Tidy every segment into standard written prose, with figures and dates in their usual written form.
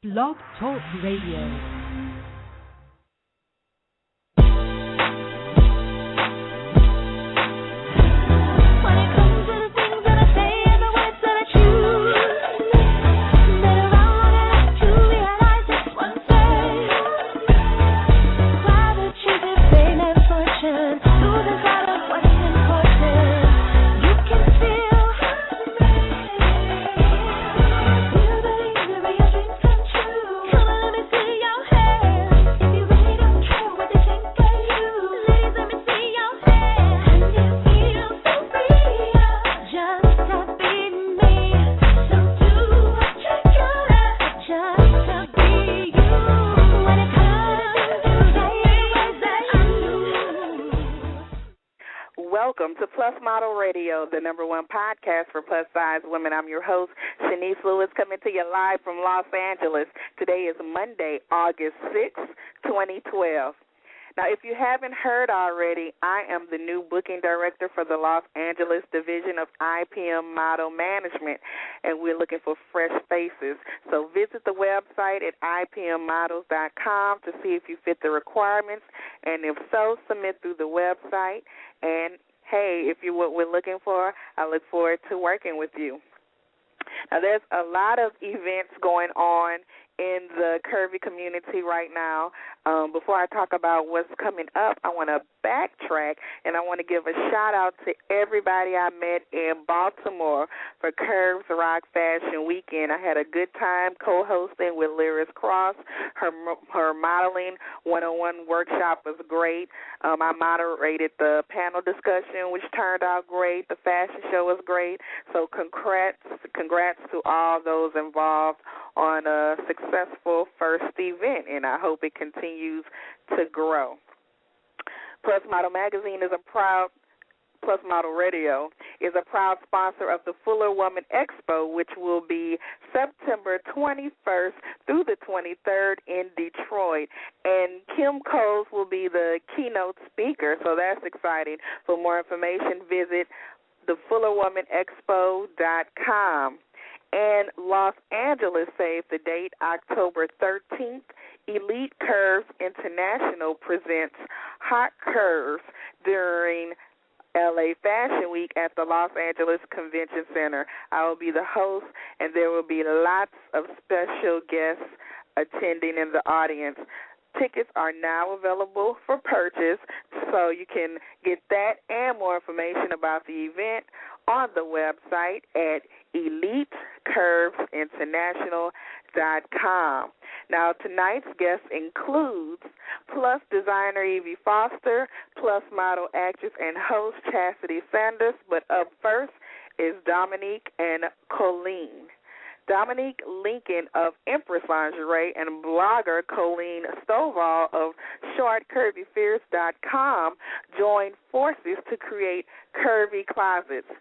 Blog Talk Radio. Welcome to PLUS Model Radio, the number one podcast for plus-size women. I'm your host, Shanice Lewis, coming to you live from Los Angeles. Today is Monday, August 6th, 2012. Now, if you haven't heard already, I am the new booking director for the Los Angeles division of IPM Model Management, and we're looking for fresh faces. So visit the website at ipmmodels.com to see if you fit the requirements, and if so, submit through the website. And, hey, if you're what we're looking for, I look forward to working with you. Now, there's a lot of events going on in the Curvy community right now. Before I talk about what's coming up, I want to backtrack, and I want to give a shout-out to everybody I met in Baltimore for Curves Rock Fashion Weekend. I had a good time co-hosting with Lyris Cross. Her modeling 101 workshop was great. I moderated the panel discussion, which turned out great. The fashion show was great. So congrats to all those involved on a successful first event, and I hope it continues to grow. PLUS Model Magazine is PLUS Model Radio is a proud sponsor of the Fuller Woman Expo, which will be September 21st through the 23rd in Detroit. And Kim Coles will be the keynote speaker, so that's exciting. For more information, visit thefullerwomanexpo.com. And Los Angeles saved the date, October 13th. Elite Curves International presents Hot Curves during LA Fashion Week at the Los Angeles Convention Center. I will be the host, and there will be lots of special guests attending in the audience. Tickets are now available for purchase, so you can get that and more information about the event on the website at EliteCurvesInternational.com. Now, tonight's guest includes PLUS designer Evie Foster, PLUS model actress and host Chasity Saunders, but up first is Domonique and Colleen. Domonique Lincoln of Empress Lingerie and blogger Colleen Stovall of ShortCurvyFierce.com joined forces to create Curvy Closets.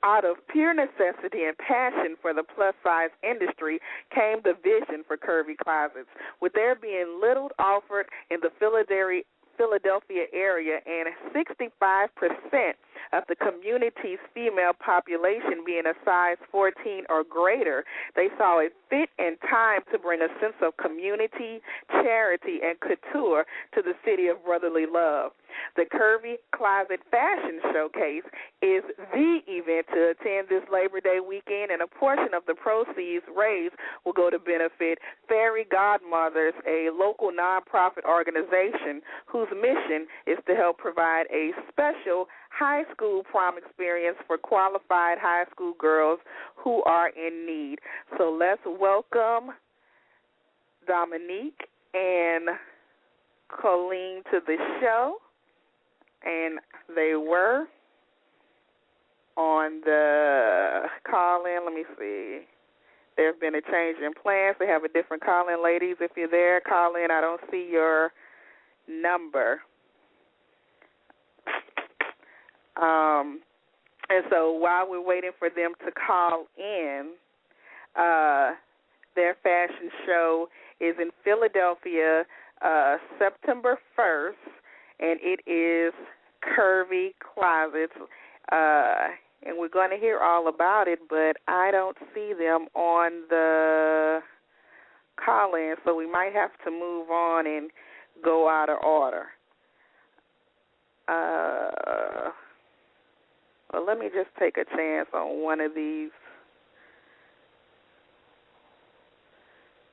Out of pure necessity and passion for the plus-size industry came the vision for Curvy Closets. With there being little offered in the Philadelphia area and 65% of the community's female population being a size 14 or greater, they saw it fit and time to bring a sense of community, charity, and couture to the city of brotherly love. The Curvy Closet Fashion Showcase is the event to attend this Labor Day weekend, and a portion of the proceeds raised will go to benefit Fairy Godmothers, a local nonprofit organization whose mission is to help provide a special high school prom experience for qualified high school girls who are in need. So let's welcome Domonique and Colleen to the show. And they were on the call-in. Let me see. There have been a change in plans. They have a different call-in. Ladies, if you're there, call in. I don't see your number. And so while we're waiting for them to call in, their fashion show is in Philadelphia September 1st, and it is Curvy Closets. And we're going to hear all about it, but I don't see them on the call-in, so we might have to move on and go out of order. Well, let me just take a chance on one of these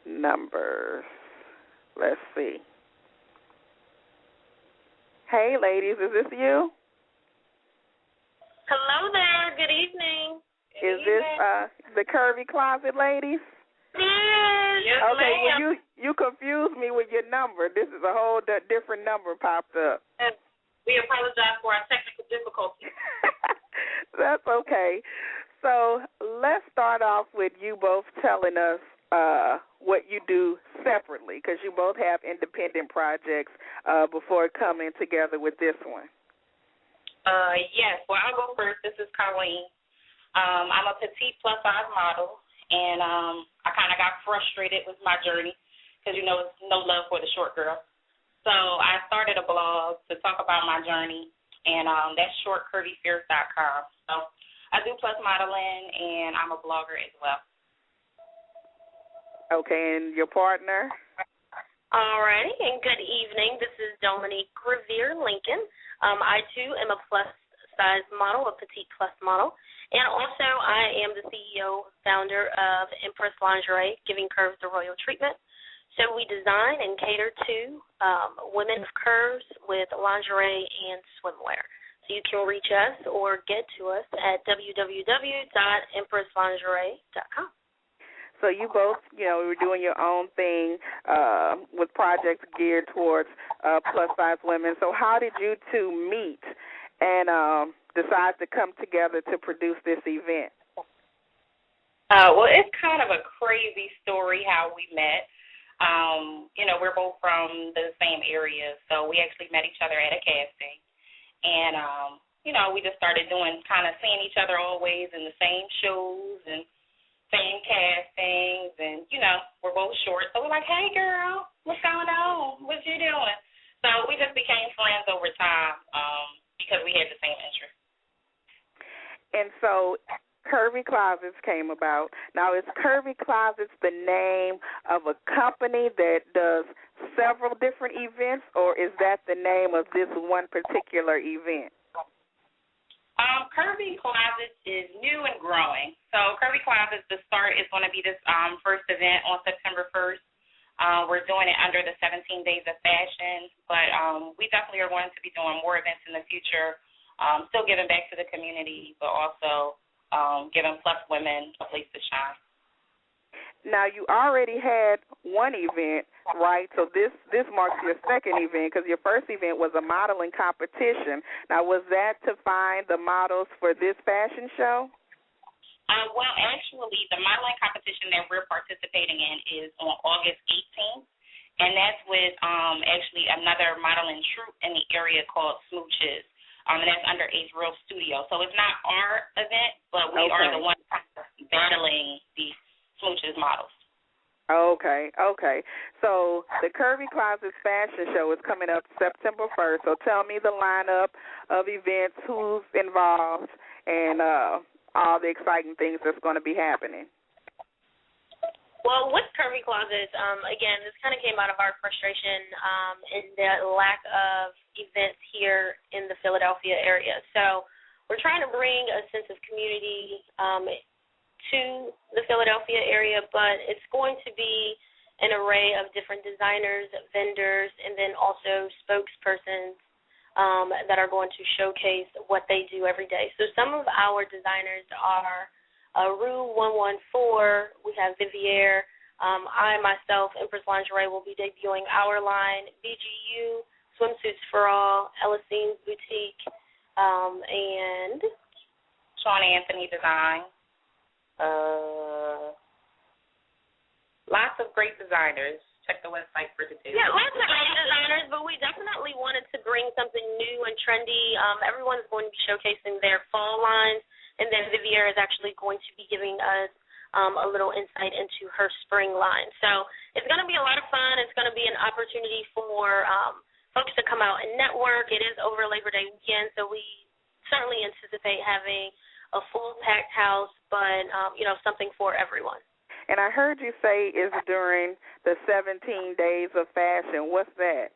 numbers. Let's see. Hey, ladies, is this you? Hello there. Good evening. Is this the Curvy Closet ladies? Yes, okay, ma'am. well, you confused me with your number. This is a whole different number popped up. We apologize for our technical difficulties. That's okay. So let's start off with you both telling us what you do separately, because you both have independent projects before coming together with this one. Yes. Well, I'll go first. This is Colleen. I'm a petite plus size model, and I kind of got frustrated with my journey because, you know, it's no love for the short girl. So I started a blog to talk about my journey, and that's shortcurvyfierce.com. So I do plus modeling, and I'm a blogger as well. Okay, and your partner? All righty, and good evening. This is Domonique, Revere-Lincoln. I, too, am a plus-size model, a petite plus model. And also, I am the CEO, founder of Empress Lingerie, giving curves the royal treatment. So we design and cater to women of curves with lingerie and swimwear. So you can reach us or get to us at www.empresslingerie.com. So you both, you know, were doing your own thing with projects geared towards plus-size women. So how did you two meet and decide to come together to produce this event? Well, it's kind of a crazy story how we met. You know, we're both from the same area, so we actually met each other at a casting. And, you know, we just started seeing each other always in the same shows and same castings, and, you know, we're both short. So we're like, hey, girl, what's going on? What you doing? So we just became friends over time because we had the same interests. And so Curvy Closets came about. Now, is Curvy Closets the name of a company that does several different events, or is that the name of this one particular event? Curvy Closets is new and growing. So Curvy Closets, the start is going to be this first event on September 1st. We're doing it under the 17 Days of Fashion, but we definitely are going to be doing more events in the future, still giving back to the community, but also giving plus women a place to shine. Now, you already had one event, right? So this marks your second event, because your first event was a modeling competition. Now, was that to find the models for this fashion show? Well, actually, the modeling competition that we're participating in is on August 18th, and that's with actually another modeling troupe in the area called Smooches, and that's under Real Studio. So it's not our event, but we are the ones battling the Smooches models. Okay. So the Curvy Closets Fashion Show is coming up September 1st. So tell me the lineup of events, who's involved, and all the exciting things that's going to be happening. Well, with Curvy Closets, again, this kind of came out of our frustration and the lack of events here in the Philadelphia area. So we're trying to bring a sense of community to the Philadelphia area, but it's going to be an array of different designers, vendors, and then also spokespersons that are going to showcase what they do every day. So some of our designers are Rue 114, we have Vivier, I myself, Empress Lingerie, will be debuting our line, BGU, Swimsuits for All, Elisine's Boutique, and Sean Anthony Design. Lots of great designers. Check the website for details. Yeah, lots of great designers, but we definitely wanted to bring something new and trendy. Everyone's going to be showcasing their fall lines, and then Vivier is actually going to be giving us a little insight into her spring line. So it's going to be a lot of fun. It's going to be an opportunity for folks to come out and network. It is over Labor Day weekend, so we certainly anticipate having a full packed house, but, something for everyone. And I heard you say it's during the 17 Days of Fashion. What's that?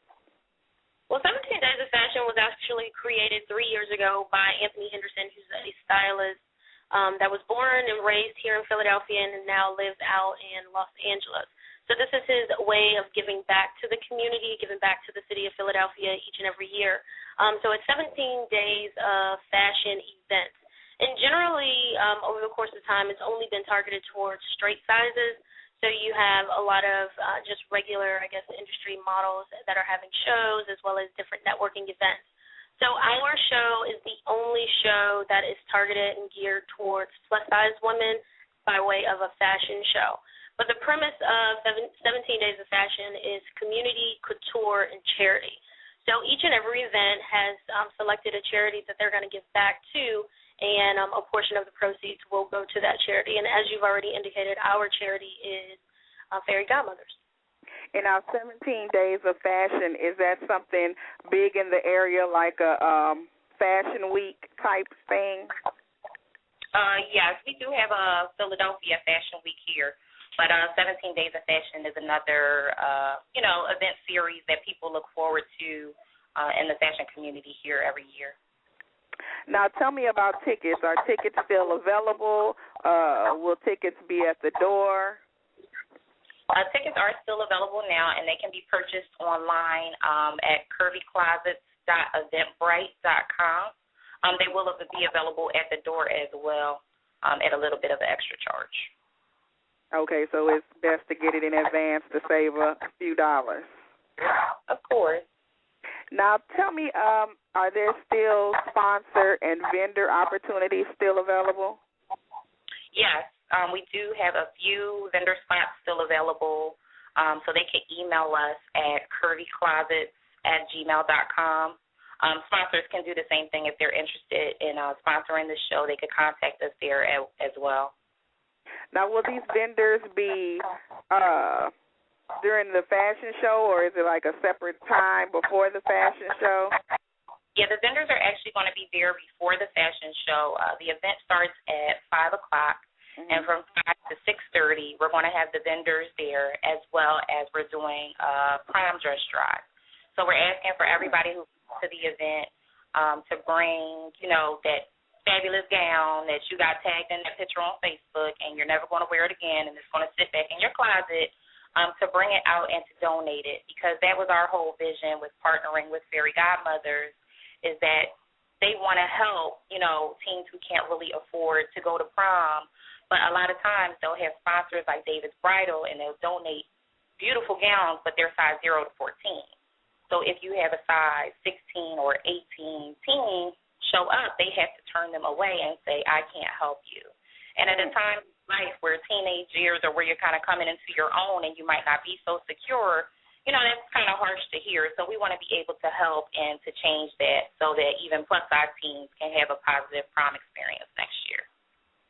Well, 17 Days of Fashion was actually created 3 years ago by Anthony Henderson, who's a stylist that was born and raised here in Philadelphia and now lives out in Los Angeles. So this is his way of giving back to the community, giving back to the city of Philadelphia each and every year. So it's 17 days of fashion events. And generally, over the course of time, it's only been targeted towards straight sizes. So you have a lot of just regular, I guess, industry models that are having shows as well as different networking events. So our show is the only show that is targeted and geared towards plus-size women by way of a fashion show. But the premise of 17 Days of Fashion is community, couture, and charity. So each and every event has selected a charity that they're going to give back to, and a portion of the proceeds will go to that charity. And as you've already indicated, our charity is Fairy Godmothers. In our 17 Days of Fashion, is that something big in the area, like a Fashion Week type thing? Yes, we do have a Philadelphia Fashion Week here, but 17 Days of Fashion is another, event series that people look forward to in the fashion community here every year. Now, tell me about tickets. Are tickets still available? Will tickets be at the door? Tickets are still available now, and they can be purchased online at curvyclosets.eventbrite.com. They will be available at the door as well at a little bit of an extra charge. Okay, so it's best to get it in advance to save a few dollars. Of course. Now, tell me, are there still sponsor and vendor opportunities still available? Yes. We do have a few vendor spots still available, so they can email us at curvyclosets@gmail.com. Sponsors can do the same thing if they're interested in sponsoring the show. They could contact us there as well. Now, will these vendors be during the fashion show, or is it like a separate time before the fashion show? Yeah, the vendors are actually going to be there before the fashion show. The event starts at 5 o'clock. Mm-hmm. And from 5 to 6:30, we're going to have the vendors there, as well as we're doing a prom dress drive. So we're asking for everybody who comes to the event to bring, that fabulous gown that you got tagged in that picture on Facebook, and you're never going to wear it again, and it's going to sit back in your closet, to bring it out and to donate it, because that was our whole vision with partnering with Fairy Godmothers, is that they want to help, teens who can't really afford to go to prom. But a lot of times they'll have sponsors like David's Bridal, and they'll donate beautiful gowns, but they're size 0 to 14. So if you have a size 16 or 18 teen show up, they have to turn them away and say, I can't help you. And at a time in life where teenage years or where you're kind of coming into your own and you might not be so secure, that's kind of harsh to hear. So we want to be able to help and to change that so that even plus-size teens can have a positive prom experience next year.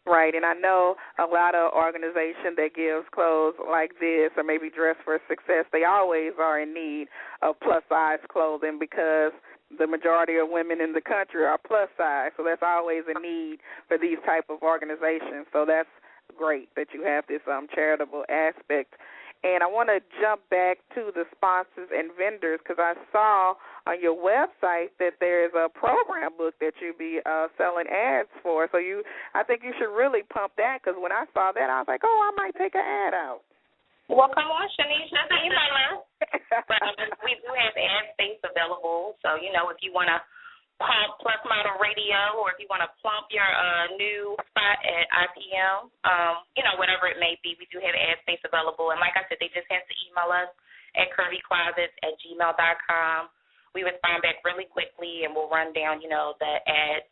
Right, and I know a lot of organizations that gives clothes like this or maybe Dress for Success, they always are in need of plus-size clothing because the majority of women in the country are plus-size, so that's always a need for these type of organizations. So that's great that you have this charitable aspect. And I want to jump back to the sponsors and vendors because I saw on your website that there is a program book that you be selling ads for. So I think you should really pump that because when I saw that, I was like, I might take an ad out. Well, come on, Shanice, nothing But we do have ad space available. So, if you want to pump PLUS Model Radio, or if you want to plump your new spot at IPM, whatever it may be, we do have ad space available. And like I said, they just have to email us at curvyclosets@gmail.com. We respond back really quickly, and we'll run down, the ad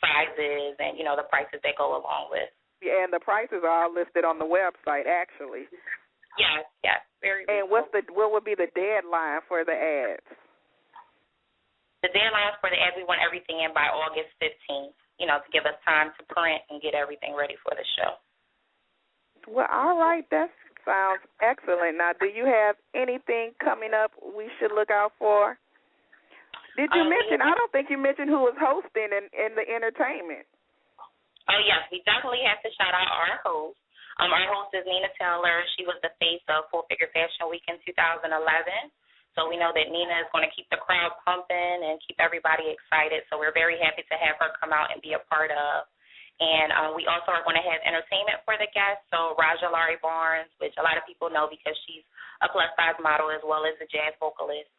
sizes and, the prices that go along with. Yeah, and the prices are all listed on the website, actually. Yes, very And reasonable. what would be the deadline for the ads? The deadlines for the ads, we want everything in by August 15th, to give us time to print and get everything ready for the show. Well, all right. That sounds excellent. Now, do you have anything coming up we should look out for? Did you mention, I don't think you mentioned who was hosting in the entertainment. Oh, yes, we definitely have to shout out our host. Our host is Nina Taylor. She was the face of Full Figure Fashion Week in 2011. So we know that Nina is going to keep the crowd pumping and keep everybody excited. So we're very happy to have her come out and be a part of. And we also are going to have entertainment for the guests. So Raja Laurie Barnes, which a lot of people know because she's a plus-size model as well as a jazz vocalist,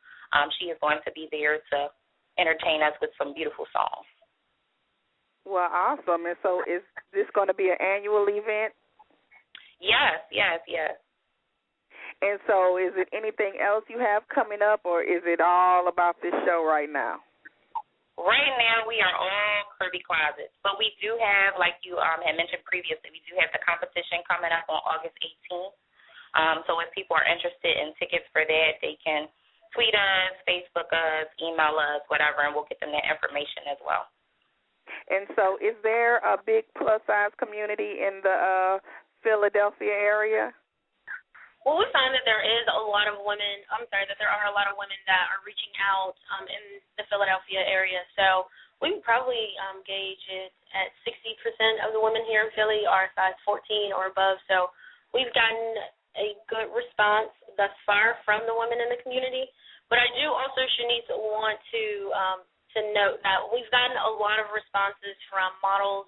she is going to be there to entertain us with some beautiful songs. Well, awesome. And so is this going to be an annual event? Yes. And so is it anything else you have coming up, or is it all about this show right now? Right now we are all Curvy Closets, but we do have, like you had mentioned previously, we do have the competition coming up on August 18th. So if people are interested in tickets for that, they can tweet us, Facebook us, email us, whatever, and we'll get them that information as well. And so is there a big plus-size community in the Philadelphia area? Well, we find that there are a lot of women that are reaching out in the Philadelphia area. So we would probably gauge it at 60% of the women here in Philly are size 14 or above. So we've gotten a good response thus far from the women in the community. But I do also, Shanice, want to note that we've gotten a lot of responses from models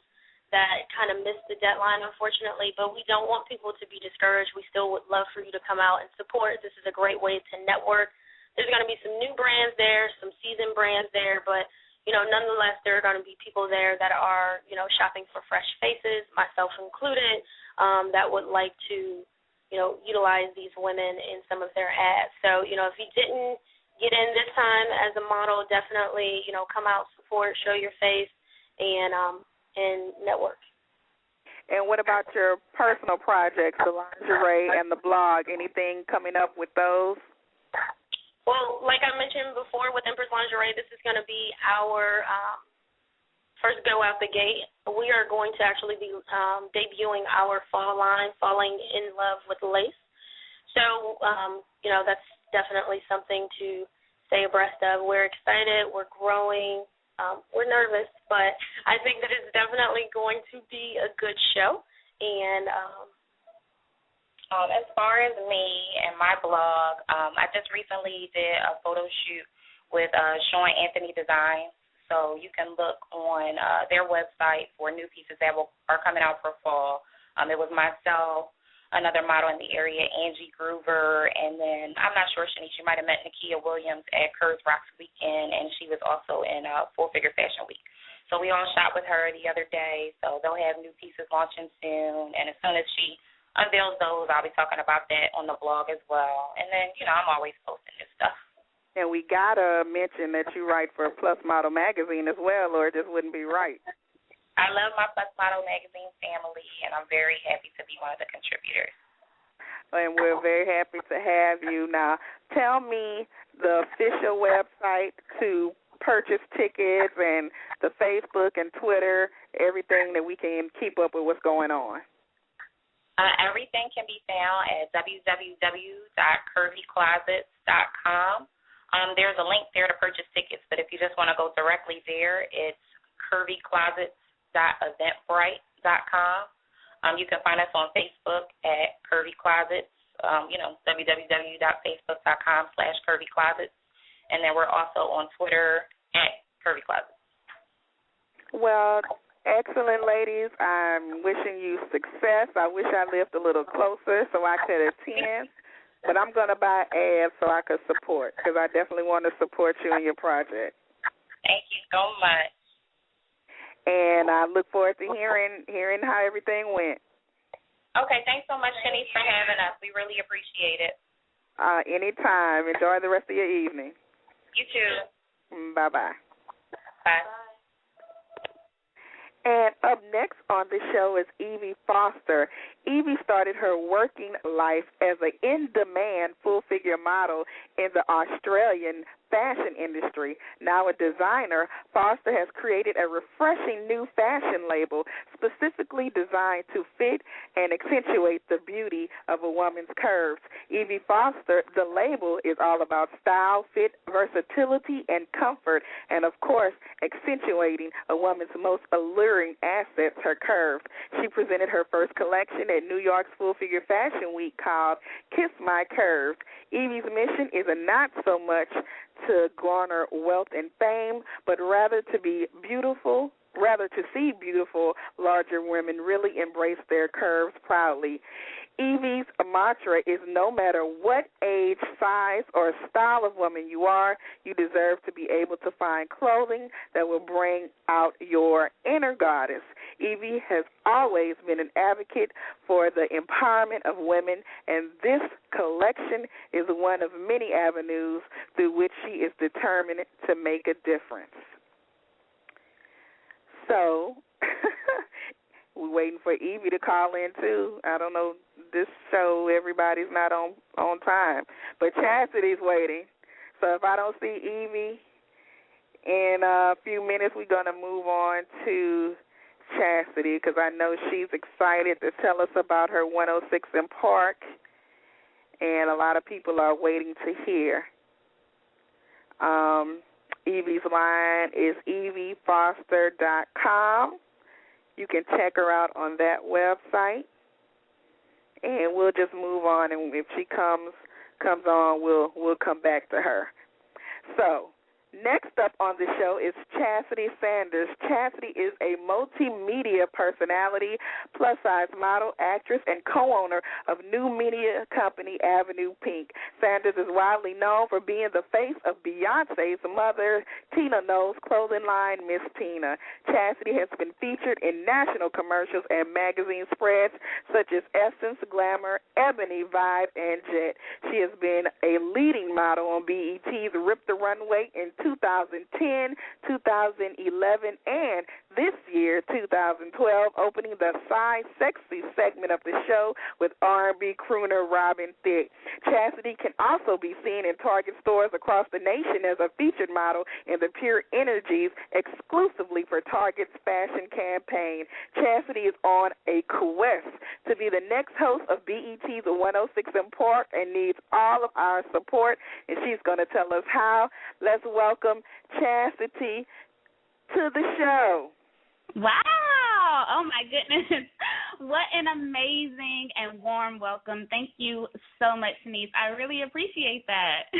that kind of missed the deadline, unfortunately, but we don't want people to be discouraged. We still would love for you to come out and support. This is a great way to network. There's going to be some new brands there, some seasoned brands there, but, nonetheless, there are going to be people there that are, shopping for fresh faces, myself included, that would like to, utilize these women in some of their ads. So, if you didn't get in this time as a model, definitely, come out, support, show your face, and network. And what about your personal projects, the lingerie and the blog? Anything coming up with those? Well, like I mentioned before, with Empress Lingerie, this is going to be our first go out the gate. We are going to actually be debuting our fall line, Falling in Love with Lace. So, that's definitely something to stay abreast of. We're excited. We're growing. We're nervous, but I think that it's definitely going to be a good show. And as far as me and my blog, I just recently did a photo shoot with Sean Anthony Designs. So you can look on their website for new pieces that are coming out for fall. It was myself, another model in the area, Angie Groover, and then I'm not sure, Shanice, you might have met Nakia Williams at Curves Rocks Weekend, and she was also in Full Figure Fashion Week. So we all shot with her the other day, so they'll have new pieces launching soon, and as soon as she unveils those, I'll be talking about that on the blog as well. And then, I'm always posting this stuff. And we got to mention that you write for PLUS Model Magazine as well, or it just wouldn't be right. I love my PLUS Model Magazine family, and I'm very happy to be one of the contributors. And we're very happy to have you. Now, tell me the official website to purchase tickets and the Facebook and Twitter, everything that we can keep up with what's going on. Everything can be found at www.curvyclosets.com. There's a link there to purchase tickets, but if you just want to go directly there, it's curvyclosets.eventbrite.com. You can find us on Facebook at Curvy Closets, www.facebook.com/curvyclosets. And then we're also on Twitter at Curvy Closets. Well, excellent, ladies. I'm wishing you success. I wish I lived a little closer so I could attend. But I'm going to buy ads so I could support, because I definitely want to support you and your project. Thank you so much. And I look forward to hearing how everything went. Okay, thanks so much, Shanice, for having us. We really appreciate it. Anytime. Enjoy the rest of your evening. You too. Bye-bye. Bye. And up next on the show is Evie Foster. Evie started her working life as an in-demand full-figure model in the Australian fashion industry. Now a designer, Foster has created a refreshing new fashion label specifically designed to fit and accentuate the beauty of a woman's curves. Evie Foster, the label is all about style, fit, versatility, and comfort, and, of course, accentuating a woman's most alluring alluring assets, her curve. She presented her first collection at New York's Full Figure Fashion Week called Kiss My Curve. Evie's mission is not so much to garner wealth and fame, but rather to see beautiful, larger women really embrace their curves proudly. Evie's mantra is no matter what age, size, or style of woman you are, you deserve to be able to find clothing that will bring out your inner goddess. Evie has always been an advocate for the empowerment of women, and this collection is one of many avenues through which she is determined to make a difference. So, we're waiting for Evie to call in, too. I don't know, this show, everybody's not on time. But Chastity's waiting. So if I don't see Evie in a few minutes, we're going to move on to Chastity because I know she's excited to tell us about her 106 in Park, and a lot of people are waiting to hear. Evie's line is eviefoster.com. You can check her out on that website, and we'll just move on. And if she comes on, we'll come back to her. So, next up on the show is Chasity Saunders. Chasity is a multimedia personality, plus-size model, actress, and co-owner of new media company Avenue Pink. Saunders is widely known for being the face of Beyonce's mother, Tina Knowles' clothing line, Miss Tina. Chasity has been featured in national commercials and magazine spreads such as Essence, Glamour, Ebony, Vibe, and Jet. She has been a leading model on BET's Rip the Runway in 2010, 2011, and this year, 2012, opening the Size Sexy segment of the show with R&B crooner Robin Thicke. Chasity can also be seen in Target stores across the nation as a featured model in the Pure Energies exclusively for Target's fashion campaign. Chasity is on a quest to be the next host of BET's 106 in Park and needs all of our support, and she's going to tell us how. Let's welcome Chasity to the show. Wow. Oh, my goodness. What an amazing and warm welcome. Thank you so much, Chenese. I really appreciate that.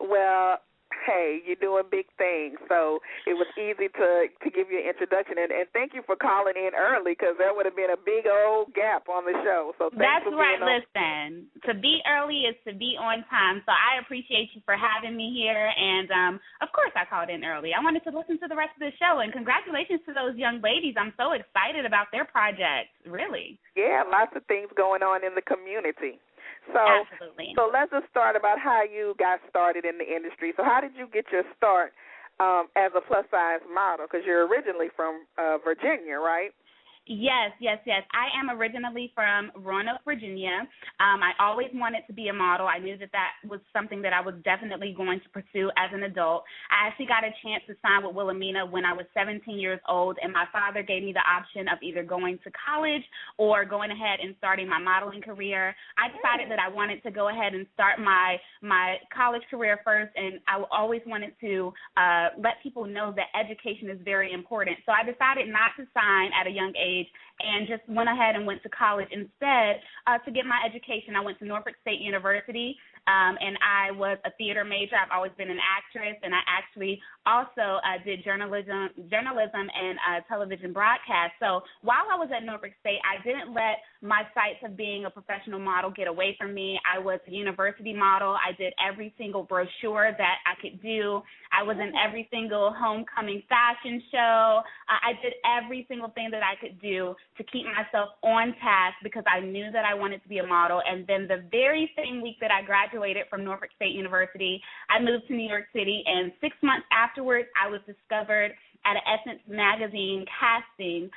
Well, hey, you're doing big things, so it was easy to give you an introduction. And thank you for calling in early because there would have been a big old gap on the show. So thanks for being on. Listen, to be early is to be on time, so I appreciate you for having me here. And, of course, I called in early. I wanted to listen to the rest of the show, and congratulations to those young ladies. I'm so excited about their projects, really. Yeah, lots of things going on in the community. So, absolutely. So let's just start about how you got started in the industry. So how did you get your start as a plus-size model? Because you're originally from Virginia, right? Yes. I am originally from Roanoke, Virginia. I always wanted to be a model. I knew that was something that I was definitely going to pursue as an adult. I actually got a chance to sign with Wilhelmina when I was 17 years old, and my father gave me the option of either going to college or going ahead and starting my modeling career. I decided that I wanted to go ahead and start my college career first, and I always wanted to let people know that education is very important. So I decided not to sign at a young age and just went ahead and went to college instead to get my education. I went to Norfolk State University, and I was a theater major. I've always been an actress, and I actually also did journalism and television broadcast. So while I was at Norfolk State, I didn't let my sights of being a professional model get away from me. I was a university model. I did every single brochure that I could do. I was in every single homecoming fashion show. I did every single thing that I could do to keep myself on task because I knew that I wanted to be a model. And then the very same week that I graduated from Norfolk State University, I moved to New York City, and 6 months afterwards, I was discovered at an Essence magazine casting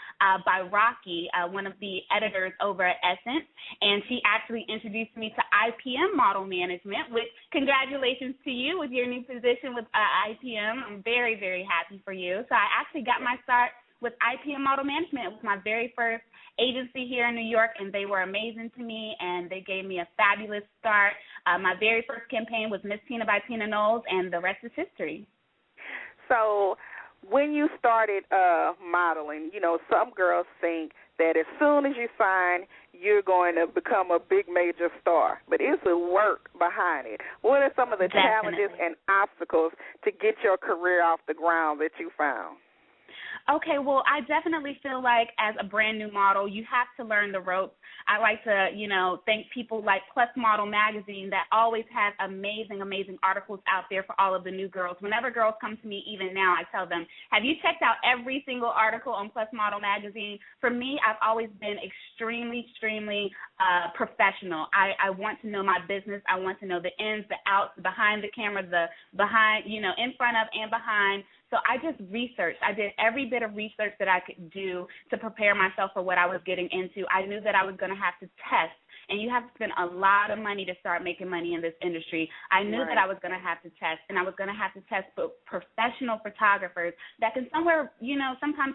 by Rocky, one of the editors over at Essence, and she actually introduced me to IPM Model Management, which congratulations to you with your new position with IPM. I'm very, very happy for you. So I actually got my start with IPM Model Management. It was my very first agency here in New York, and they were amazing to me, and they gave me a fabulous start. My very first campaign was Miss Tina by Tina Knowles, and the rest is history. So when you started modeling, you know, some girls think that as soon as you sign, you're going to become a big major star. But it's the work behind it. What are some of the challenges and obstacles to get your career off the ground that you found? Okay, well, I definitely feel like as a brand new model, you have to learn the ropes. I like to, you know, thank people like PLUS Model Magazine that always has amazing, amazing articles out there for all of the new girls. Whenever girls come to me, even now, I tell them, have you checked out every single article on PLUS Model Magazine? For me, I've always been extremely, extremely professional. I want to know my business. I want to know the ins, the outs, behind the camera, the behind, you know, in front of and behind. So I just researched. I did every bit of research that I could do to prepare myself for what I was getting into. I knew that I was going to have to test, and you have to spend a lot of money to start making money in this industry. I knew that I was going to have to test, and I was going to have to test professional photographers that can somewhere, you know, sometimes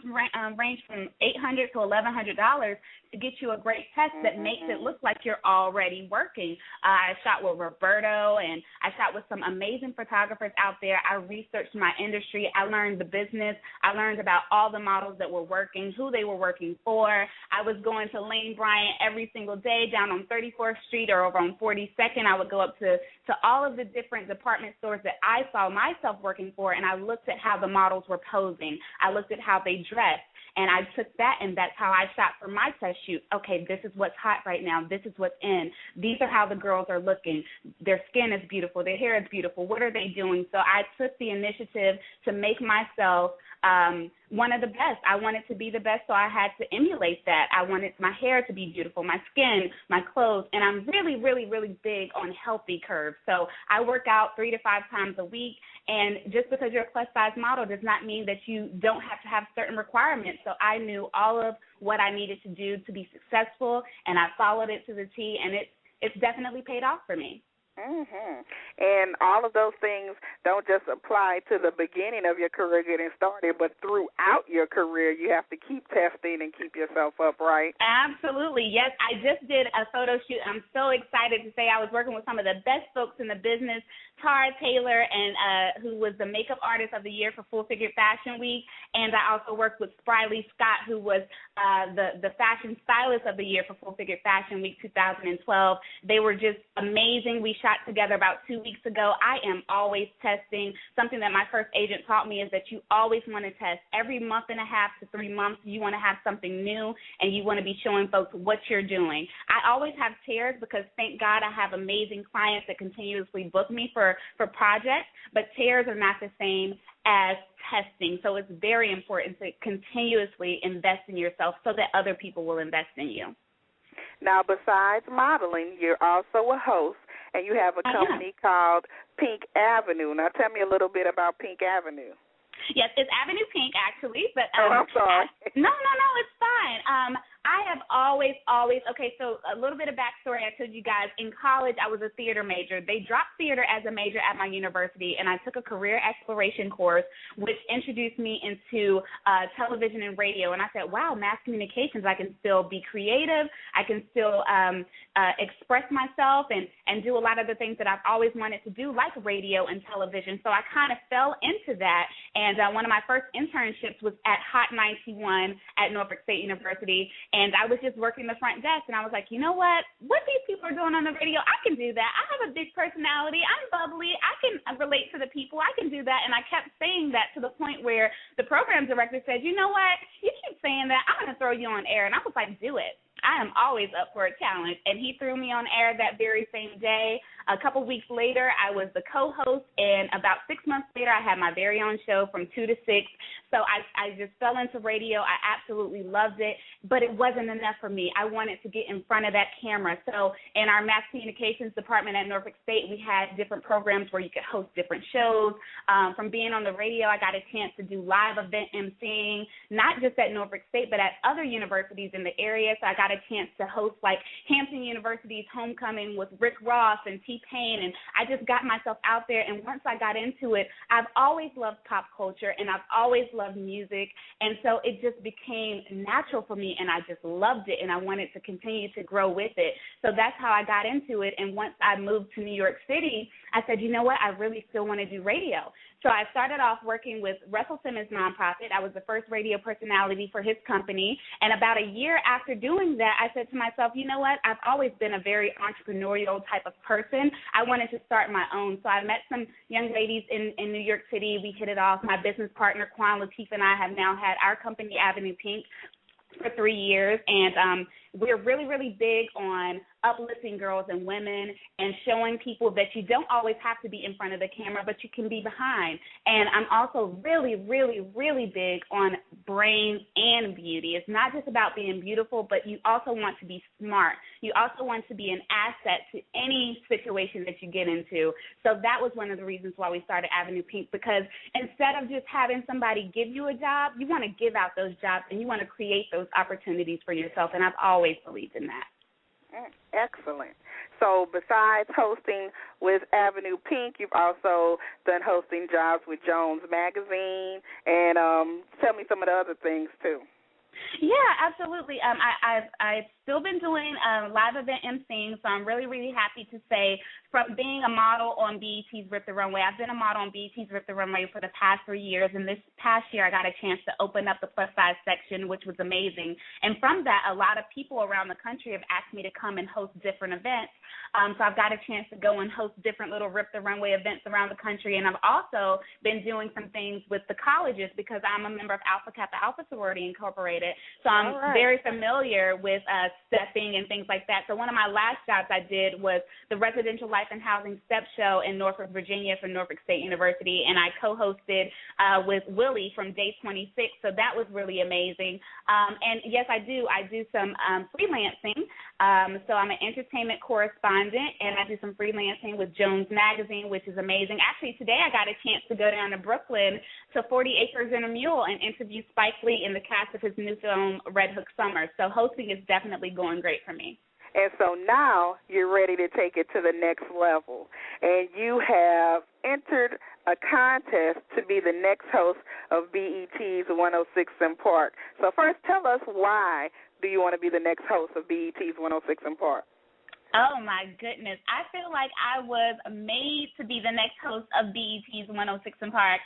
range from $800 to $1,100 to get you a great test that makes it look like you're already working. I shot with Roberto, and I shot with some amazing photographers out there. I researched my industry. I learned the business. I learned about all the models that were working, who they were working for. I was going to Lane Bryant every single day down on 34th Street or over on 42nd. I would go up to all of the different department stores that I saw myself working for, and I looked at how the models were posing. I looked at how they dressed. And I took that, and that's how I shot for my test shoot. Okay, this is what's hot right now. This is what's in. These are how the girls are looking. Their skin is beautiful. Their hair is beautiful. What are they doing? So I took the initiative to make myself one of the best. I wanted to be the best, so I had to emulate that. I wanted my hair to be beautiful, my skin, my clothes, and I'm really, really, really big on healthy curves. So I work out 3 to 5 times a week, and just because you're a plus-size model does not mean that you don't have to have certain requirements. So I knew all of what I needed to do to be successful, and I followed it to the T, and it's definitely paid off for me. And all of those things don't just apply to the beginning of your career getting started, but throughout your career, you have to keep testing and keep yourself up, right? Absolutely. Yes, I just did a photo shoot. I'm so excited to say I was working with some of the best folks in the business, Tara Taylor, and who was the makeup artist of the year for Full Figure Fashion Week, and I also worked with Sprylee Scott, who was the fashion stylist of the year for Full Figure Fashion Week 2012. They were just amazing. We shot together about 2 weeks ago. I am always testing. Something that my first agent taught me is that you always want to test. Every month and a half to 3 months, you want to have something new, and you want to be showing folks what you're doing. I always have tears because, thank God, I have amazing clients that continuously book me for projects, but tears are not the same as testing. So it's very important to continuously invest in yourself so that other people will invest in you. Now, besides modeling, you're also a host, and you have a company called Pink Avenue. Now, tell me a little bit about Pink Avenue. Yes, it's Avenue Pink, actually. But I'm sorry. No, it's fine. I have always, okay, so a little bit of backstory I told you guys. In college, I was a theater major. They dropped theater as a major at my university, and I took a career exploration course, which introduced me into television and radio. And I said, wow, mass communications, I can still be creative. I can still express myself and do a lot of the things that I've always wanted to do, like radio and television. So I kind of fell into that. And one of my first internships was at Hot 91 at Norfolk State University. And I was just working the front desk, and I was like, you know what these people are doing on the radio, I can do that. I have a big personality. I'm bubbly. I can relate to the people. I can do that. And I kept saying that to the point where the program director said, you know what, you keep saying that, I'm going to throw you on air. And I was like, do it. I am always up for a challenge. And he threw me on air that very same day. A couple weeks later, I was the co-host, and about 6 months later, I had my very own show from 2 to 6. So I just fell into radio. I absolutely loved it, but it wasn't enough for me. I wanted to get in front of that camera. So in our mass communications department at Norfolk State, we had different programs where you could host different shows. From being on the radio, I got a chance to do live event emceeing, not just at Norfolk State, but at other universities in the area. So I got a chance to host like Hampton University's Homecoming with Rick Ross and T-Pain, and I just got myself out there. And once I got into it, I've always loved pop culture, and I've always loved love music, and so it just became natural for me, and I just loved it, and I wanted to continue to grow with it. So that's how I got into it, and once I moved to New York City, I said, you know what, I really still want to do radio. So I started off working with Russell Simmons' nonprofit. I was the first radio personality for his company, and about a year after doing that, I said to myself, you know what, I've always been a very entrepreneurial type of person. I wanted to start my own. So I met some young ladies in New York City. We hit it off. My business partner, Quan Latif, and I have now had our company, Avenue Pink, for 3 years, and we're really, really big on uplifting girls and women and showing people that you don't always have to be in front of the camera, but you can be behind. And I'm also really, really, really big on brains and beauty. It's not just about being beautiful, but you also want to be smart. You also want to be an asset to any situation that you get into. So that was one of the reasons why we started Avenue Pink, because instead of just having somebody give you a job, you want to give out those jobs and you want to create those opportunities for yourself, and I've always believed in that. Excellent. So besides hosting with Avenue Pink, you've also done hosting jobs with Jones Magazine, and tell me some of the other things, too. Yeah, absolutely. I've still been doing live event emceeing, so I'm really, really happy to say from being a model on BET's Rip the Runway, I've been a model on BET's Rip the Runway for the past 3 years, and this past year I got a chance to open up the plus-size section, which was amazing. And from that, a lot of people around the country have asked me to come and host different events. So I've got a chance to go and host different little Rip the Runway events around the country, and I've also been doing some things with the colleges because I'm a member of Alpha Kappa Alpha Sorority Incorporated. So I'm very familiar with stepping and things like that. So one of my last jobs I did was the Residential Life and Housing Step Show in Norfolk, Virginia for Norfolk State University, and I co-hosted with Willie from Day 26, so that was really amazing. And, yes, I do some freelancing. So I'm an entertainment correspondent, and I do some freelancing with Jones Magazine, which is amazing. Actually, today I got a chance to go down to Brooklyn to 40 Acres and a Mule and interview Spike Lee in the cast of his new film, Red Hook Summer. So hosting is definitely going great for me. And so now you're ready to take it to the next level. And you have entered a contest to be the next host of BET's 106 & Park. So first tell us, why do you want to be the next host of BET's 106 & Park? Oh, my goodness. I feel like I was made to be the next host of BET's 106 & Park.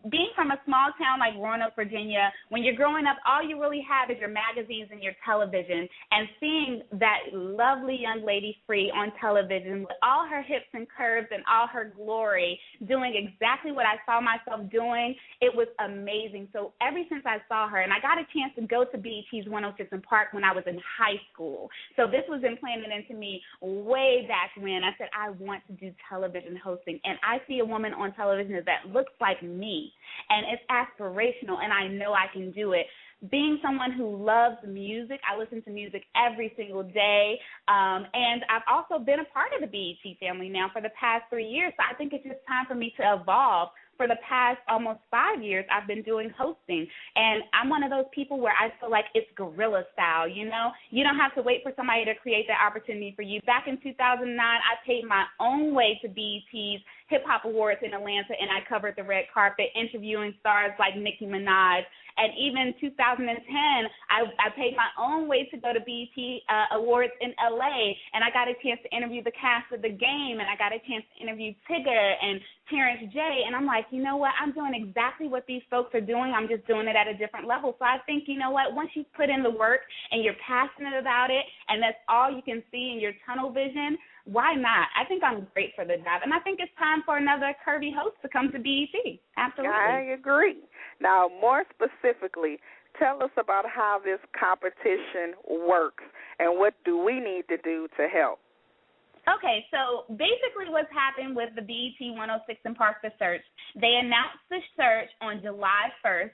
Being from a small town like Roanoke, Virginia, when you're growing up, all you really have is your magazines and your television. And seeing that lovely young lady Free on television with all her hips and curves and all her glory, doing exactly what I saw myself doing, it was amazing. So ever since I saw her, and I got a chance to go to BET's 106 & Park when I was in high school. So this was implanted into me way back when. I said, I want to do television hosting, and I see a woman on television that looks like me, and it's aspirational, and I know I can do it. Being someone who loves music, I listen to music every single day, and I've also been a part of the BET family now for the past 3 years, so I think it's just time for me to evolve. For the past almost 5 years, I've been doing hosting, and I'm one of those people where I feel like it's guerrilla style, you know? You don't have to wait for somebody to create that opportunity for you. Back in 2009, I paid my own way to BET's Hip Hop Awards in Atlanta, and I covered the red carpet, interviewing stars like Nicki Minaj. And even 2010, I paid my own way to go to BET Awards in L.A., and I got a chance to interview the cast of The Game, and I got a chance to interview Tigger and Terrence J, and I'm like, you know what, I'm doing exactly what these folks are doing. I'm just doing it at a different level. So I think, you know what, once you put in the work and you're passionate about it and that's all you can see in your tunnel vision, why not? I think I'm great for the job, and I think it's time for another curvy host to come to BET. Absolutely. I agree. Now, more specifically, tell us about how this competition works and what do we need to do to help. Okay, so basically what's happened with the BET 106 & Park, the search, they announced the search on July 1st.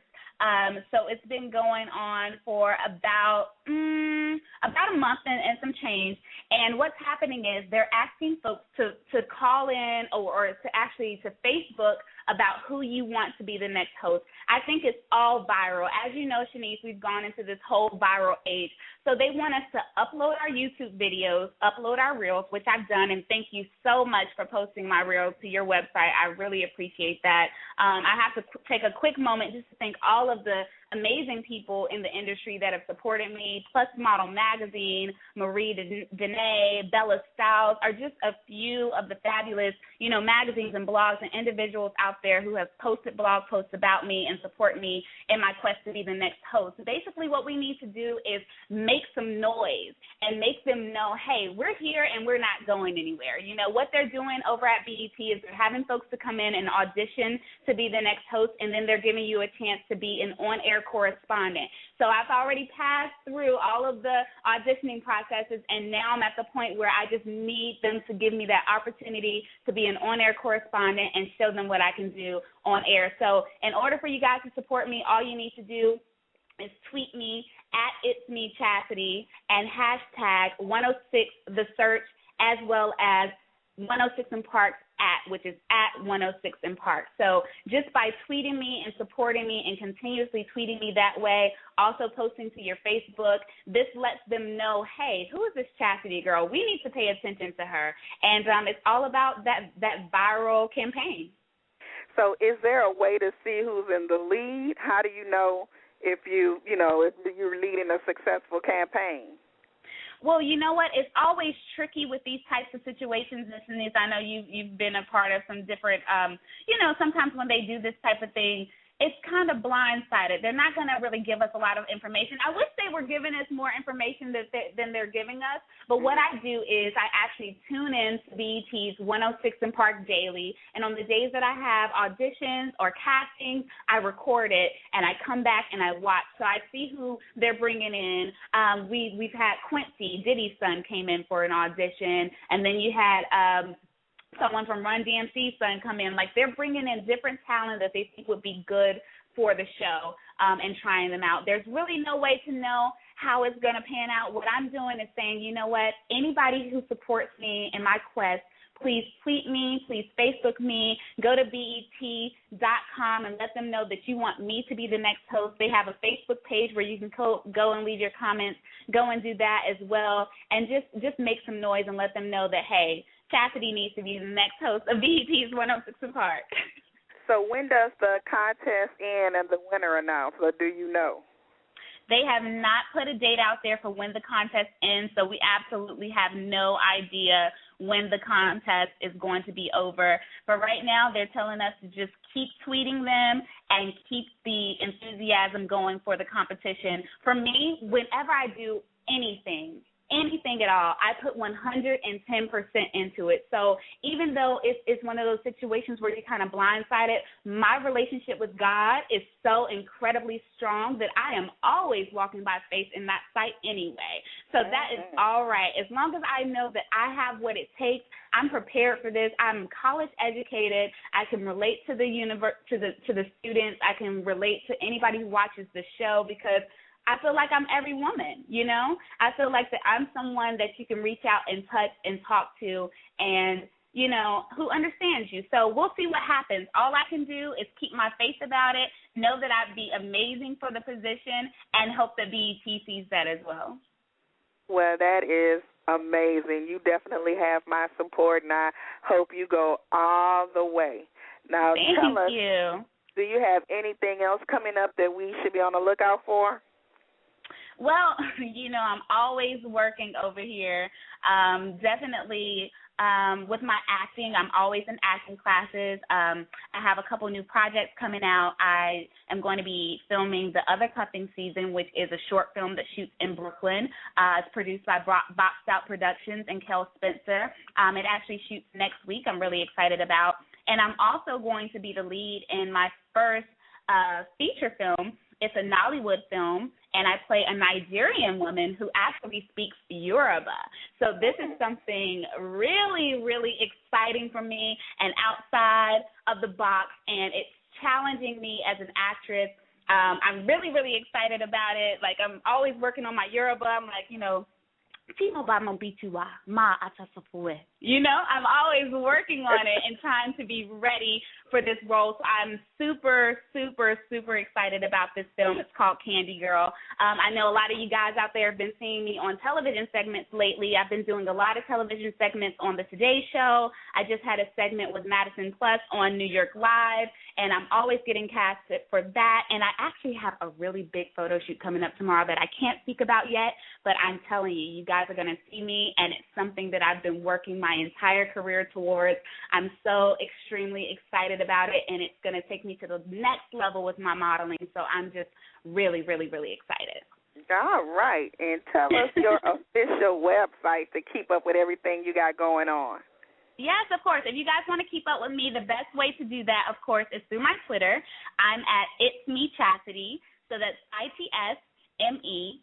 So it's been going on for about a month and some change. And what's happening is they're asking folks to call in or to Facebook about who you want to be the next host. I think it's all viral. As you know, Chenese, we've gone into this whole viral age. So they want us to upload our YouTube videos, upload our reels, which I've done, and thank you so much for posting my reels to your website. I really appreciate that. I have to take a quick moment just to thank all of the amazing people in the industry that have supported me. PLUS Model Magazine, Marie Dene, Bella Styles are just a few of the fabulous, magazines and blogs and individuals out there who have posted blog posts about me and support me in my quest to be the next host. Basically, what we need to do is make some noise and make them know, hey, we're here and we're not going anywhere. What they're doing over at BET is they're having folks to come in and audition to be the next host, and then they're giving you a chance to be an on-air correspondent. So I've already passed through all of the auditioning processes, and now I'm at the point where I just need them to give me that opportunity to be an on-air correspondent and show them what I can do on air. So in order for you guys to support me, all you need to do is tweet me at It's Me Chasity and hashtag 106 The Search, as well as 106 in Park which is at 106 in Park. So just by tweeting me and supporting me and continuously tweeting me that way, also posting to your Facebook, this lets them know, hey, who is this Chasity girl? We need to pay attention to her. And it's all about that viral campaign. So is there a way to see who's in the lead? How do you know if you're leading a successful campaign? Well, you know what? It's always tricky with these types of situations. And I know you've been a part of some different, sometimes when they do this type of thing, it's kind of blindsided. They're not going to really give us a lot of information. I wish they were giving us more information than they're giving us. But what I do is I actually tune in to BET's 106 in Park daily. And on the days that I have auditions or castings, I record it and I come back and I watch. So I see who they're bringing in. We've had Quincy, Diddy's son, came in for an audition. And then you had someone from Run DMC's son come in. Like, they're bringing in different talent that they think would be good for the show and trying them out. There's really no way to know how it's going to pan out. What I'm doing is saying, you know what, anybody who supports me in my quest, please tweet me, please Facebook me, go to BET.com and let them know that you want me to be the next host. They have a Facebook page where you can go and leave your comments. Go and do that as well, and just make some noise and let them know that, hey, Chasity needs to be the next host of BET's 106 in Park. So when does the contest end and the winner announced, or do you know? They have not put a date out there for when the contest ends, so we absolutely have no idea when the contest is going to be over. But right now, they're telling us to just keep tweeting them and keep the enthusiasm going for the competition. For me, whenever I do anything at all, I put 110% into it. So even though it's one of those situations where you're kind of blindsided, my relationship with God is so incredibly strong that I am always walking by faith in that sight anyway. So that is all right. As long as I know that I have what it takes, I'm prepared for this. I'm college educated. I can relate to the to the students. I can relate to anybody who watches the show, because I feel like I'm every woman, I feel like that I'm someone that you can reach out and touch and talk to and, who understands you. So we'll see what happens. All I can do is keep my faith about it, know that I'd be amazing for the position, and hope that BET sees that as well. Well, that is amazing. You definitely have my support, and I hope you go all the way. Now, tell us, do you have anything else coming up that we should be on the lookout for? Well, I'm always working over here. Definitely with my acting, I'm always in acting classes. I have a couple new projects coming out. I am going to be filming The Other Cuffing Season, which is a short film that shoots in Brooklyn. It's produced by Boxed Out Productions and Kel Spencer. It actually shoots next week. I'm really excited about. And I'm also going to be the lead in my first feature film. It's a Nollywood film, and I play a Nigerian woman who actually speaks Yoruba. So this is something really, really exciting for me and outside of the box, and it's challenging me as an actress. I'm really, really excited about it. Like, I'm always working on my Yoruba. I'm like, Timo ba mo bituwa, ma atasafue. You know, I'm always working on it and trying to be ready for this role. So I'm super, super, super excited about this film. It's called Candy Girl. I know a lot of you guys out there have been seeing me on television segments lately. I've been doing a lot of television segments on The Today Show. I just had a segment with Madison Plus on New York Live, and I'm always getting casted for that. And I actually have a really big photo shoot coming up tomorrow that I can't speak about yet, but I'm telling you, you guys are going to see me, and it's something that I've been working my entire career towards. I'm so extremely excited about it, and it's going to take me to the next level with my modeling. So I'm just really, really, really excited. All right. And tell us your official website to keep up with everything you got going on. Yes, of course. If you guys want to keep up with me, the best way to do that, of course, is through my Twitter. I'm at It's Me Chasity. So that's ITSMECHASITY.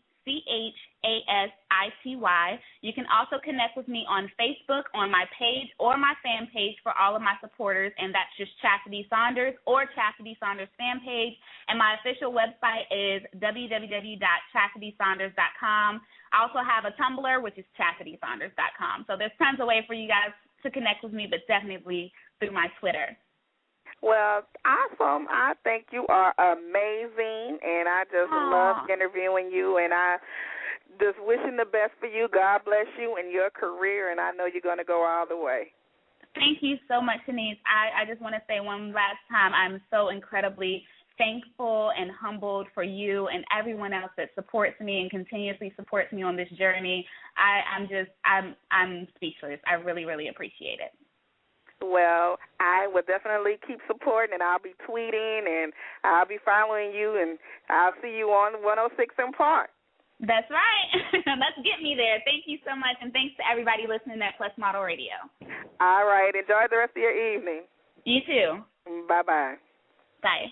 You can also connect with me on Facebook on my page or my fan page for all of my supporters, and that's just Chasity Saunders or Chasity Saunders fan page. And my official website is www.chastitysaunders.com. I also have a Tumblr, which is chastitysaunders.com. So there's tons of ways for you guys to connect with me, but definitely through my Twitter. Well, awesome. I think you are amazing, and I just love interviewing you, and I just wishing the best for you. God bless you and your career, and I know you're going to go all the way. Thank you so much, Chenese. I just want to say one last time, I'm so incredibly thankful and humbled for you and everyone else that supports me and continuously supports me on this journey. I'm speechless. I really, really appreciate it. Well, I will definitely keep supporting, and I'll be tweeting, and I'll be following you, and I'll see you on 106 in Park. That's right. Let's get me there. Thank you so much, and thanks to everybody listening at PLUS Model Radio. All right. Enjoy the rest of your evening. You too. Bye-bye. Bye.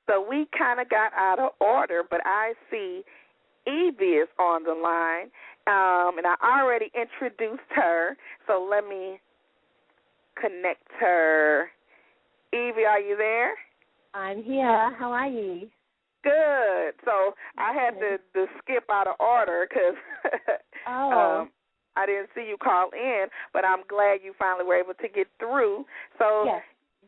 So we kind of got out of order, but I see Evie is on the line, and I already introduced her, so let me connect her. Evie, are you there? I'm here. How are you? Good. So I had to skip out of order because I didn't see you call in, but I'm glad you finally were able to get through. So yes.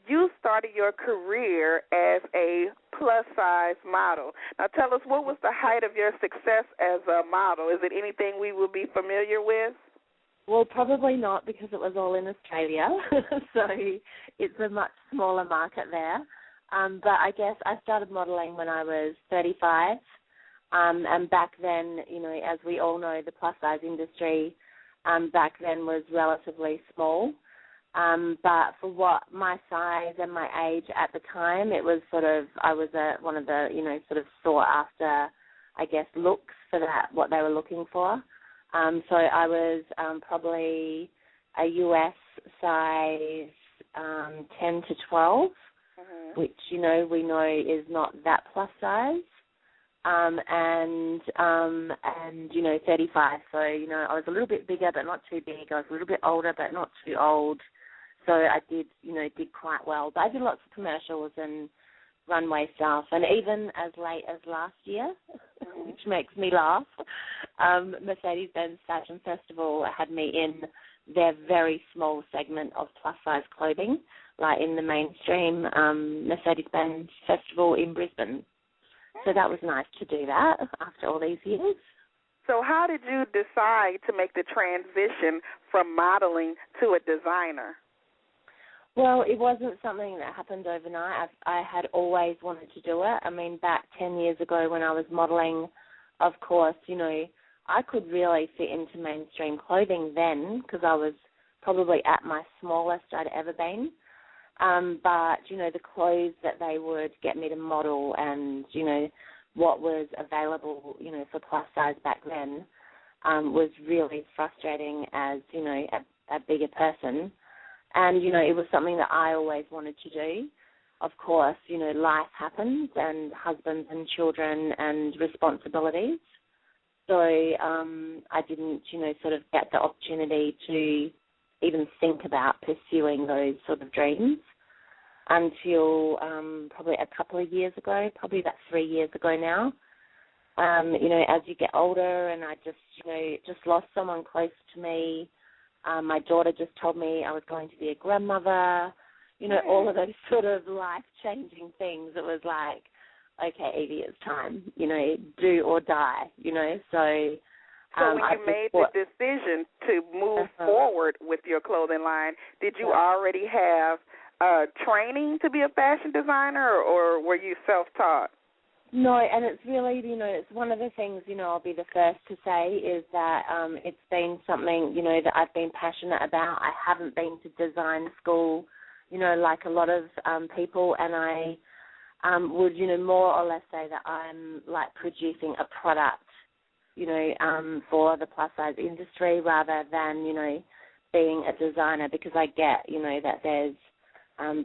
You started your career as a plus-size model. Now tell us, what was the height of your success as a model? Is it anything we would be familiar with? Well, probably not, because it was all in Australia, so it's a much smaller market there. But I guess I started modeling when I was 35, and back then, you know, as we all know, the plus-size industry back then was relatively small. But for what my size and my age at the time, it was sort of, I was one of the, you know, sort of sought after, I guess, looks for that, what they were looking for. So I was probably a US size 10 to 12, which, you know, we know is not that plus size. And you know, 35. So, you know, I was a little bit bigger but not too big. I was a little bit older but not too old. So I did quite well. But I did lots of commercials and runway stuff, and even as late as last year, which makes me laugh, Mercedes-Benz Fashion Festival had me in their very small segment of plus-size clothing, like in the mainstream Mercedes-Benz Festival in Brisbane. So that was nice to do that after all these years. So how did you decide to make the transition from modeling to a designer? Well, it wasn't something that happened overnight. I had always wanted to do it. I mean, back 10 years ago when I was modeling, of course, you know, I could really fit into mainstream clothing then because I was probably at my smallest I'd ever been. But, you know, the clothes that they would get me to model and, you know, what was available, you know, for plus size back then was really frustrating as, you know, a bigger person. And, you know, it was something that I always wanted to do. Of course, you know, life happens and husbands and children and responsibilities. So I didn't, you know, sort of get the opportunity to even think about pursuing those sort of dreams until probably a couple of years ago, probably about 3 years ago now. as you get older, and I just lost someone close to me. My daughter just told me I was going to be a grandmother. All of those sort of life-changing things. It was like, okay, Evie, it's time. Do or die. So when you made the decision to move forward with your clothing line, did you already have training to be a fashion designer, or were you self-taught? No, and it's really, it's one of the things, I'll be the first to say is that it's been something, that I've been passionate about. I haven't been to design school, like a lot of people, and I would, more or less say that I'm like producing a product, for the plus size industry rather than, being a designer, because I get, that there's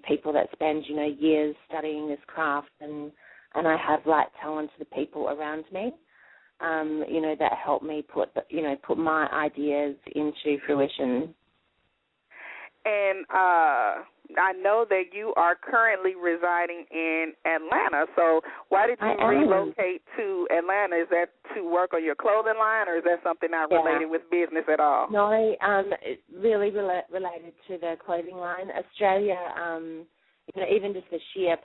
people that spend, years studying this craft, and I have like talented people around me, that help me put my ideas into fruition. And I know that you are currently residing in Atlanta, so why did you relocate to Atlanta? Is that to work on your clothing line, or is that something not related with business at all? No, it's really related to the clothing line. Australia, even just the sheer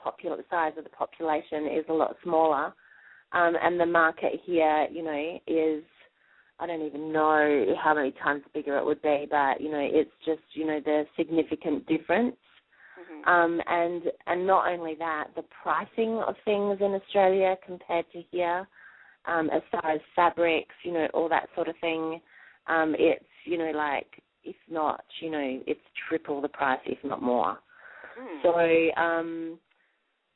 size of the population is a lot smaller, and the market here, is, I don't even know how many times bigger it would be, but, it's just, the significant difference. Mm-hmm. And not only that, the pricing of things in Australia compared to here, as far as fabrics, all that sort of thing, it's, like, if not, it's triple the price, if not more. Mm. So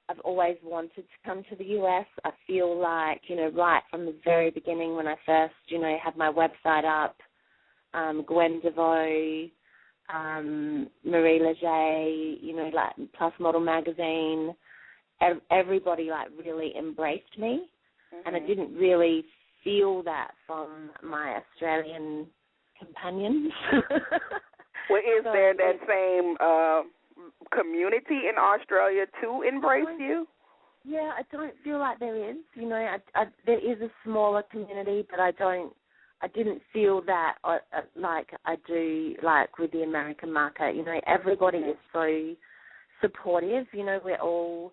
I've always wanted to come to the U.S. I feel like, right from the very beginning when I first, had my website up, Gwen DeVoe, Marie Leger, like PLUS Model magazine, everybody, like, really embraced me. Mm-hmm. And I didn't really feel that from my Australian companions. Well, is there that same community in Australia to embrace you? Yeah, I don't feel like there is. There is a smaller community, but I didn't feel that like I do, like with the American market. Everybody is so supportive. We're all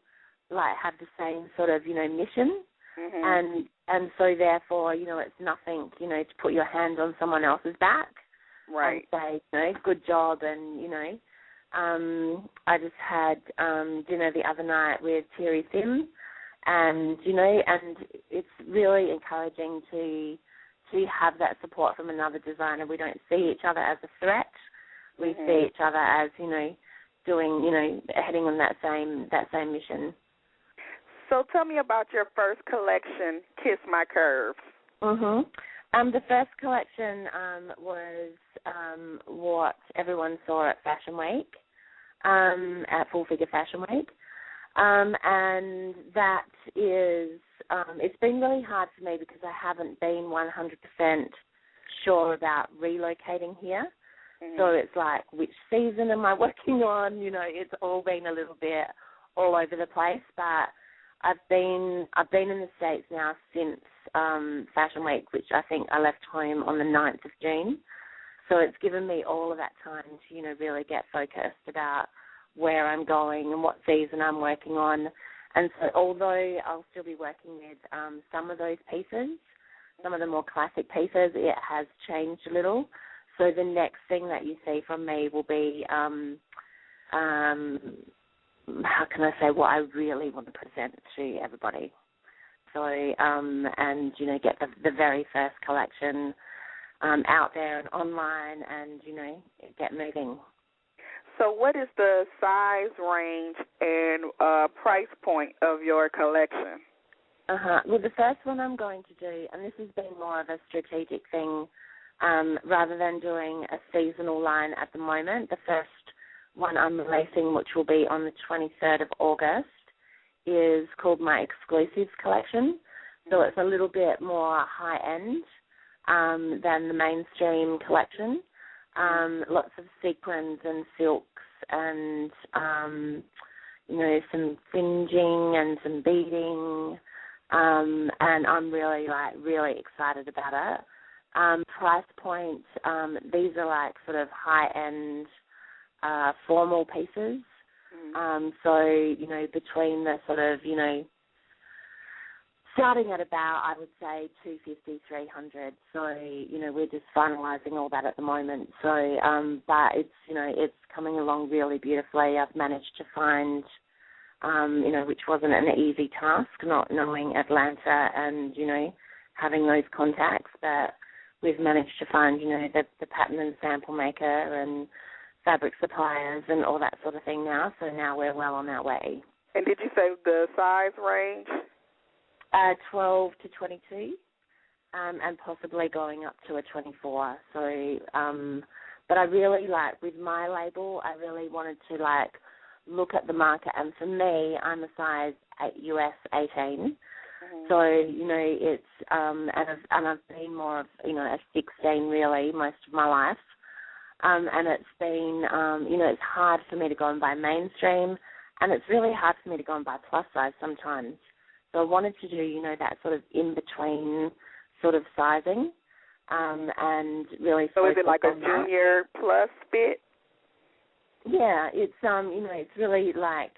like have the same sort of mission, mm-hmm. and so therefore it's nothing to put your hand on someone else's back, right? And say good job, and I just had dinner the other night with Terry Sims, and and it's really encouraging to have that support from another designer. We don't see each other as a threat. We mm-hmm. see each other as doing heading on that same mission. So tell me about your first collection, Kiss My Curves. Mm-hmm. The first collection was what everyone saw at Fashion Week, at Full Figure Fashion Week. And that is, it's been really hard for me because I haven't been 100% sure about relocating here. Mm-hmm. So it's like, which season am I working on? It's all been a little bit all over the place, but I've been in the States now since Fashion Week, which I think I left home on the 9th of June. So it's given me all of that time to, really get focused about where I'm going and what season I'm working on. And so although I'll still be working with some of those pieces, some of the more classic pieces, it has changed a little. So the next thing that you see from me will be, how can I say, what I really want to present to everybody. So, and, get the very first collection out there and online and, get moving. So what is the size range and price point of your collection? Well, the first one I'm going to do, and this has been more of a strategic thing, rather than doing a seasonal line at the moment, the first one I'm releasing, which will be on the 23rd of August, is called my Exclusives collection. So it's a little bit more high-end than the mainstream collection. Lots of sequins and silks and, some fringing and some beading, and I'm really excited about it. Price point, these are like sort of high-end formal pieces. So, you know, between the sort of, you know, starting at about, I would say, $250, $300. So, you know, we're just finalising all that at the moment. So, but it's, you know, it's coming along really beautifully. I've managed to find, you know, which wasn't an easy task, not knowing Atlanta and, you know, having those contacts, but we've managed to find, you know, the pattern and sample maker and fabric suppliers and all that sort of thing now. So now we're well on our way. And did you say the size range? 12 to 22, and possibly going up to a 24. So, but I really, like, with my label, I really wanted to, like, look at the market. And for me, I'm a size US 18. So, you know, it's, and I've been more of, you know, a 16 really most of my life. And it's been, you know, it's hard for me to go and buy mainstream, and it's really hard for me to go and buy plus size sometimes. So I wanted to do, you know, that sort of in-between sort of sizing, and really. So is it like a junior plus fit? Yeah, it's, you know, it's really like,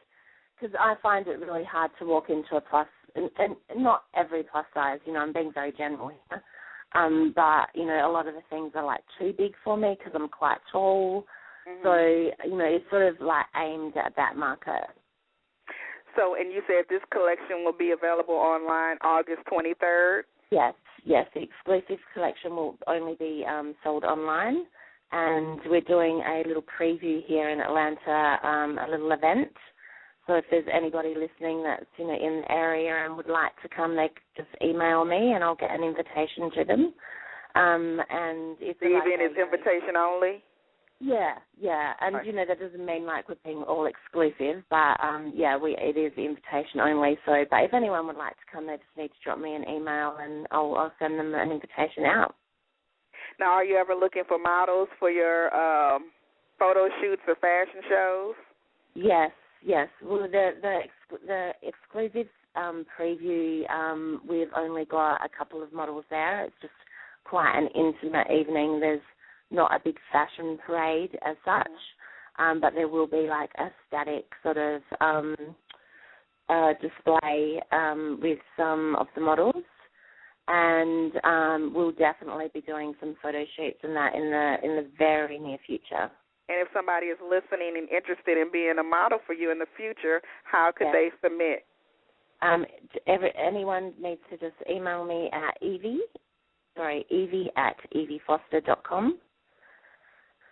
because I find it really hard to walk into a plus, and not every plus size, you know, I'm being very general here. But, you know, a lot of the things are, like, too big for me because I'm quite tall. So, you know, it's sort of, like, aimed at that market. So, and you said this collection will be available online August 23rd? Yes. The exclusive collection will only be sold online. And we're doing a little preview here in Atlanta, a little event. So if there's anybody listening that's, you know, in the area and would like to come, they could just email me and I'll get an invitation to them. And it's the event is invitation only? Yeah. And, you know, that doesn't mean like we're being all exclusive, but, yeah, it is invitation only. So, but if anyone would like to come, they just need to drop me an email and I'll send them an invitation out. Now, are you ever looking for models for your photo shoots or fashion shows? Yes. Well, the exclusive preview, we've only got a couple of models there. It's just quite an intimate evening. There's not a big fashion parade as such, but there will be like a static sort of display with some of the models. And we'll definitely be doing some photo shoots in that in the very near future. And if somebody is listening and interested in being a model for you in the future, how could they submit? Anyone needs to just email me at Evie at eviefoster.com,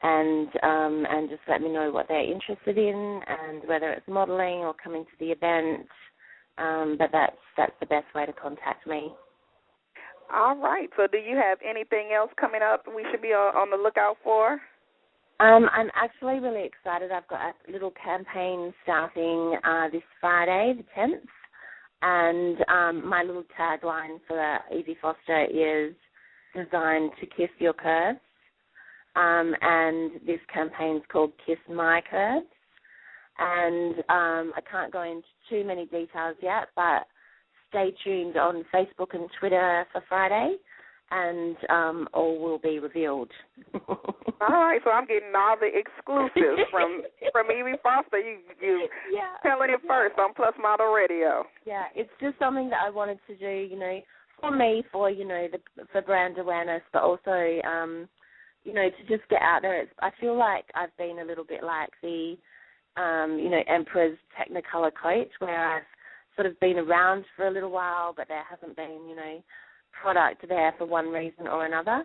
and just let me know what they're interested in and whether it's modeling or coming to the event. But that's the best way to contact me. All right. So do you have anything else coming up we should be on the lookout for? I'm actually really excited. I've got a little campaign starting this Friday, the 10th, and my little tagline for Evie Foster is designed to kiss your curves, and this campaign's called Kiss My Curves, and I can't go into too many details yet, but stay tuned on Facebook and Twitter for Friday, and all will be revealed. All right, so I'm getting all the exclusives from Evie Foster. You telling it first on PLUS Model Radio. Yeah, it's just something that I wanted to do, you know, for me, for, you know, for brand awareness, but also, you know, to just get out there. I feel like I've been a little bit like the, you know, Emperor's Technicolor coat, where I've sort of been around for a little while, but there hasn't been, you know, product there for one reason or another.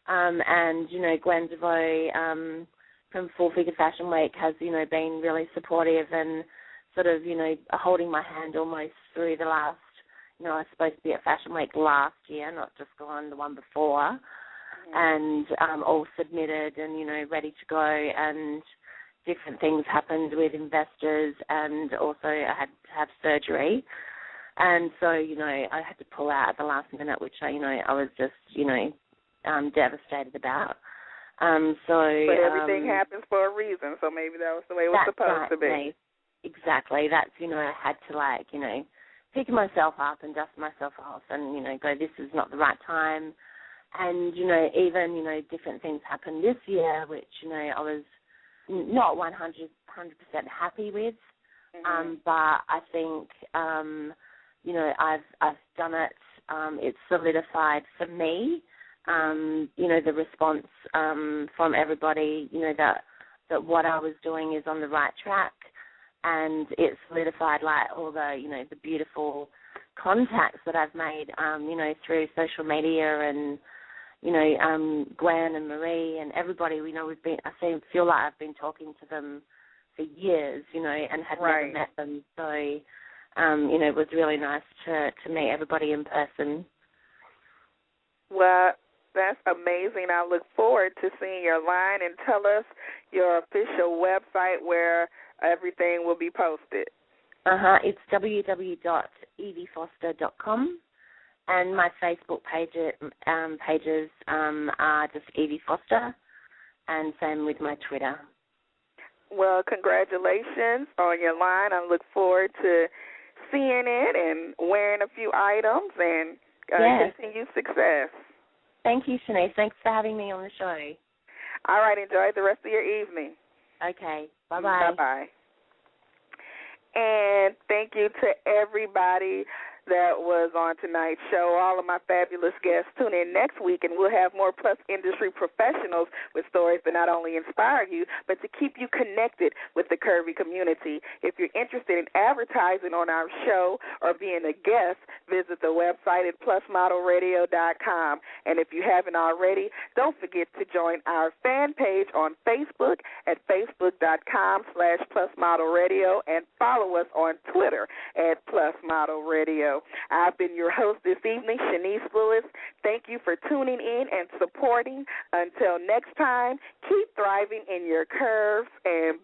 And, you know, Gwen DeVoe from Full Figure Fashion Week has, you know, been really supportive and sort of, you know, holding my hand almost through the last, you know, I was supposed to be at Fashion Week last year, not just gone the one before, and all submitted and, you know, ready to go, and different things happened with investors, and also I had to have surgery. And so, you know, I had to pull out at the last minute, which I was just, you know, devastated about. But everything happens for a reason, so maybe that was the way it was supposed to be. Exactly. That's, you know, I had to, like, you know, pick myself up and dust myself off and, go, this is not the right time. And, even, different things happened this year, which, I was not 100% happy with. But I think, I've done it. It's solidified for me, the response from everybody, that what I was doing is on the right track. And it's solidified, like, all the, the beautiful contacts that I've made, through social media and, Gwen and Marie and everybody. I feel like I've been talking to them for years, and had never met them. So, it was really nice to meet everybody in person. Well, that's amazing. I look forward to seeing your line, and tell us your official website where everything will be posted. It's www.eviefoster.com, and my Facebook pages are just Evie Foster, and same with my Twitter. Well, congratulations on your line. I look forward to seeing it and wearing a few items, and continued success. Thank you, Chenese. Thanks for having me on the show. All right, enjoy the rest of your evening. Okay, bye-bye. Bye-bye. And thank you to everybody that was on tonight's show, all of my fabulous guests. Tune in next week, and we'll have more PLUS industry professionals with stories that not only inspire you, but to keep you connected with the Curvy community. If you're interested in advertising on our show or being a guest, visit the website at plusmodelradio.com. And if you haven't already, don't forget to join our fan page on Facebook at facebook.com/plusmodelradio and follow us on Twitter at plusmodelradio. I've been your host this evening, Chenese Lewis. Thank you for tuning in and supporting. Until next time, keep thriving in your curves and